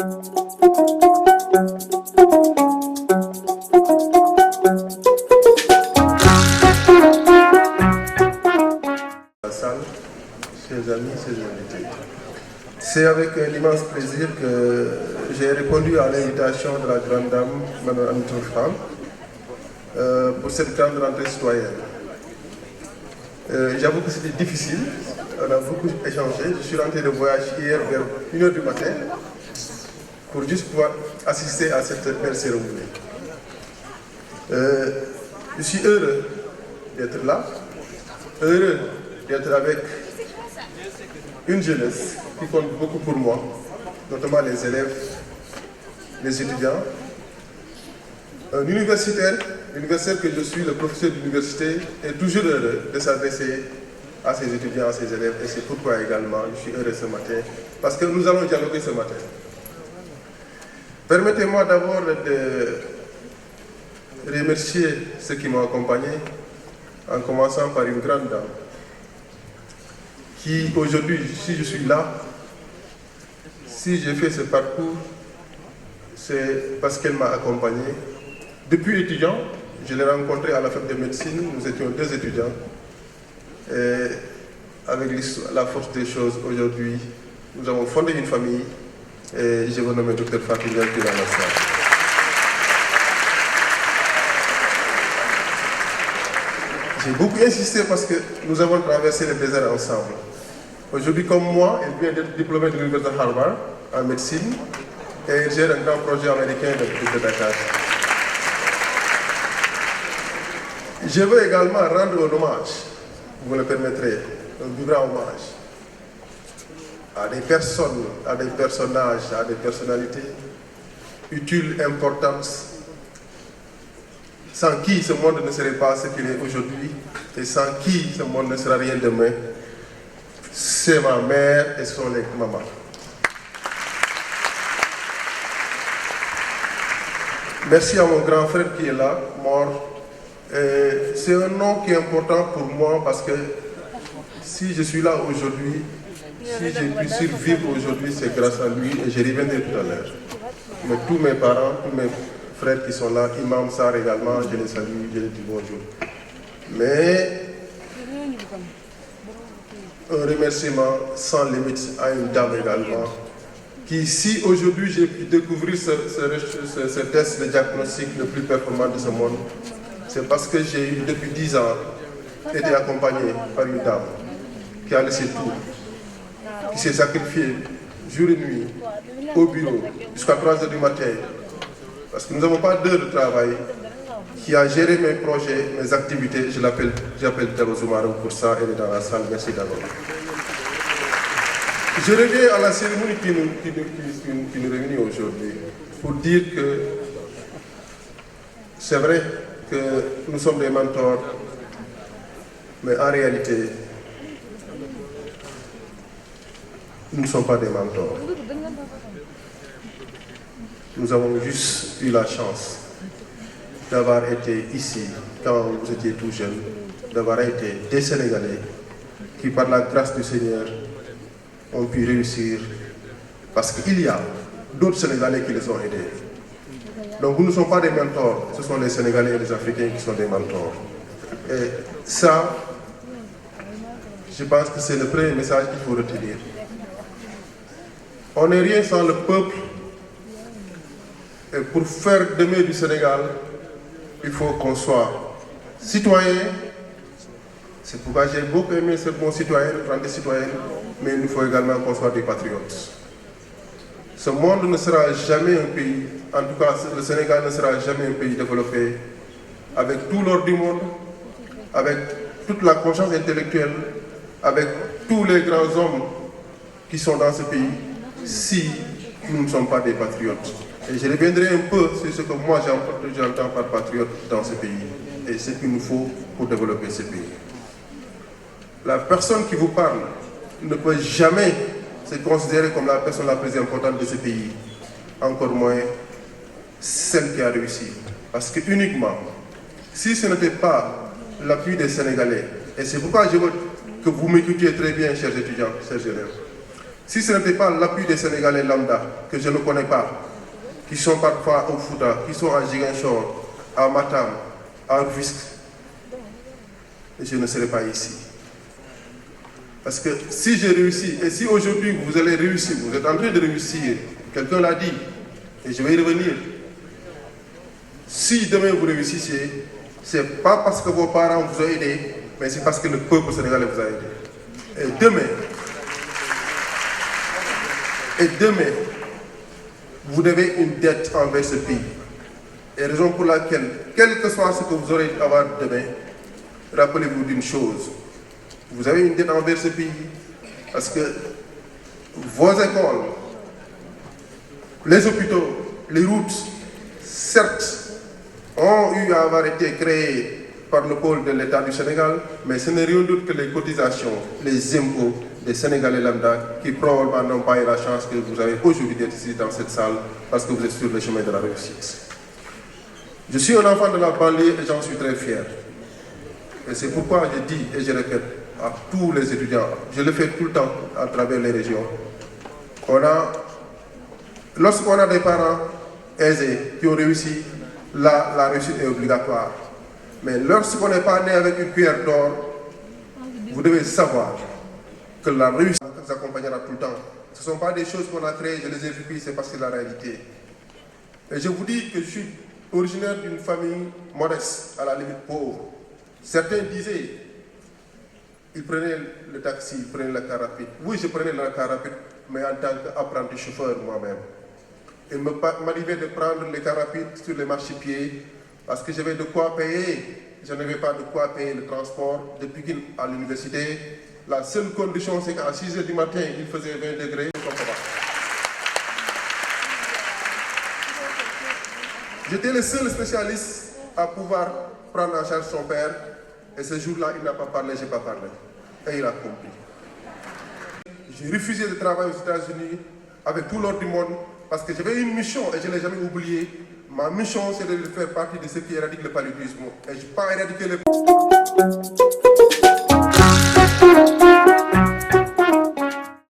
La salle, chers amis, chers invités. C'est avec l'immense plaisir que j'ai répondu à l'invitation de la grande dame, Mme Anne Toufran, pour cette grande rentrée citoyenne. J'avoue que c'était difficile, on a beaucoup échangé. Je suis rentré de voyage hier vers 1h du matin pour juste pouvoir assister à cette belle cérémonie. Je suis heureux d'être là, heureux d'être avec une jeunesse qui compte beaucoup pour moi, notamment les élèves, les étudiants. Un universitaire que je suis, le professeur d'université, est toujours heureux de s'adresser à ses étudiants, à ses élèves, et c'est pourquoi également je suis heureux ce matin, parce que nous allons dialoguer ce matin. Permettez-moi d'abord de remercier ceux qui m'ont accompagné, en commençant par une grande dame, qui aujourd'hui, si je suis là, si j'ai fait ce parcours, c'est parce qu'elle m'a accompagné. Depuis étudiant, je l'ai rencontrée à la fac de médecine, nous étions 2 étudiants. Et avec la force des choses, aujourd'hui, nous avons fondé une famille et je vous nomme Dr Fatou Ndiaye qui est dans la salle. J'ai beaucoup insisté parce que nous avons traversé le désert ensemble. Aujourd'hui, comme moi, elle vient d'être diplômée de l'université Harvard en médecine et elle gère un grand projet américain de Dakar. Je veux également rendre un hommage, vous me le permettrez, un vibrant hommage à des personnes, à des personnages, à des personnalités utiles, importantes, sans qui ce monde ne serait pas ce qu'il est aujourd'hui et sans qui ce monde ne sera rien demain. C'est ma mère et son maman. Merci à mon grand frère qui est là, mort. C'est un nom qui est important pour moi parce que si je suis là aujourd'hui, si j'ai pu survivre aujourd'hui, c'est grâce à lui et je reviendrai tout à l'heure. Mais tous mes parents, tous mes frères qui sont là, Imam Sarr également, je les salue, je les dis bonjour. Mais un remerciement sans limite à une dame également, qui si aujourd'hui j'ai pu découvrir ce test de diagnostic le plus performant de ce monde, c'est parce que j'ai eu depuis 10 ans été accompagné par une dame qui a laissé tout, qui s'est sacrifiée jour et nuit au bureau jusqu'à 3 h du matin, parce que nous n'avons pas d'heure de travail, qui a géré mes projets, mes activités. J'appelle Daro Soumarou pour ça, elle est dans la salle. Merci d'abord. Je reviens à la cérémonie qui nous réunit aujourd'hui pour dire que c'est vrai que nous sommes des mentors, mais en réalité, nous ne sommes pas des mentors. Nous avons juste eu la chance d'avoir été ici quand vous étiez tout jeune, d'avoir été des Sénégalais qui, par la grâce du Seigneur, ont pu réussir, parce qu'il y a d'autres Sénégalais qui les ont aidés. Donc nous ne sommes pas des mentors, ce sont les Sénégalais et les Africains qui sont des mentors. Et ça, je pense que c'est le premier message qu'il faut retenir. On n'est rien sans le peuple, et pour faire demain du Sénégal, il faut qu'on soit citoyen. C'est pourquoi j'ai beaucoup aimé ce mot citoyen, des citoyennes, mais il nous faut également qu'on soit des patriotes. Ce monde ne sera jamais un pays, en tout cas le Sénégal ne sera jamais un pays développé avec tout l'or du monde, avec toute la conscience intellectuelle, avec tous les grands hommes qui sont dans ce pays, si nous ne sommes pas des patriotes. Et je reviendrai un peu sur ce que moi j'entends par patriote dans ce pays et ce qu'il nous faut pour développer ce pays. La personne qui vous parle ne peut jamais se considérer comme la personne la plus importante de ce pays, encore moins celle qui a réussi. Parce que uniquement, si ce n'était pas l'appui des Sénégalais, et c'est pourquoi je veux que vous m'écoutiez très bien, chers étudiants, chers élèves, Si ce n'était pas l'appui des Sénégalais lambda, que je ne connais pas, qui sont parfois au Fouta, qui sont à Ziguinchor, à Matam, à Rufisque, je ne serais pas ici. Parce que si j'ai réussi, et si aujourd'hui vous allez réussir, vous êtes en train de réussir, quelqu'un l'a dit, et je vais y revenir. Si demain vous réussissez, ce n'est pas parce que vos parents vous ont aidé, mais c'est parce que le peuple sénégalais vous a aidé. Et demain, vous devez une dette envers ce pays. Et raison pour laquelle, quel que soit ce que vous aurez à avoir demain, rappelez-vous d'une chose. Vous avez une dette envers ce pays parce que vos écoles, les hôpitaux, les routes, certes, ont eu à avoir été créés par le pôle de l'État du Sénégal, mais ce n'est rien d'autre que les cotisations, les impôts des Sénégalais lambda qui probablement n'ont pas eu la chance que vous avez aujourd'hui d'être ici dans cette salle parce que vous êtes sur le chemin de la réussite. Je suis un enfant de la banlieue et j'en suis très fier. Et c'est pourquoi je dis et je répète à tous les étudiants, je le fais tout le temps à travers les régions, lorsqu'on a des parents aisés qui ont réussi, la réussite est obligatoire. Mais lorsqu'on n'est pas né avec une cuillère d'or, vous devez savoir que la réussite vous accompagnera tout le temps. Ce ne sont pas des choses qu'on a créées, je les ai vécues, c'est parce que c'est la réalité. Et je vous dis que je suis originaire d'une famille modeste, à la limite pauvre. Certains disaient, ils prenaient le taxi, ils prenaient la car rapide. Oui, je prenais la car rapide, mais en tant qu'apprenti chauffeur moi-même. Il m'arrivait de prendre les cars rapides sur les marchepieds parce que j'avais de quoi payer. Je n'avais pas de quoi payer le transport de Pikine à l'université. La seule condition, c'est qu'à 6 h du matin, il faisait 20 degrés. J'étais le seul spécialiste à pouvoir prendre en charge son père. Et ce jour-là, il n'a pas parlé, je n'ai pas parlé. Et il a compris. J'ai refusé de travailler aux États-Unis avec tout l'ordre du monde parce que j'avais une mission et je ne l'ai jamais oubliée. Ma mission, c'est de faire partie de ceux qui éradiquent le paludisme. Et je ne peux pas éradiquer le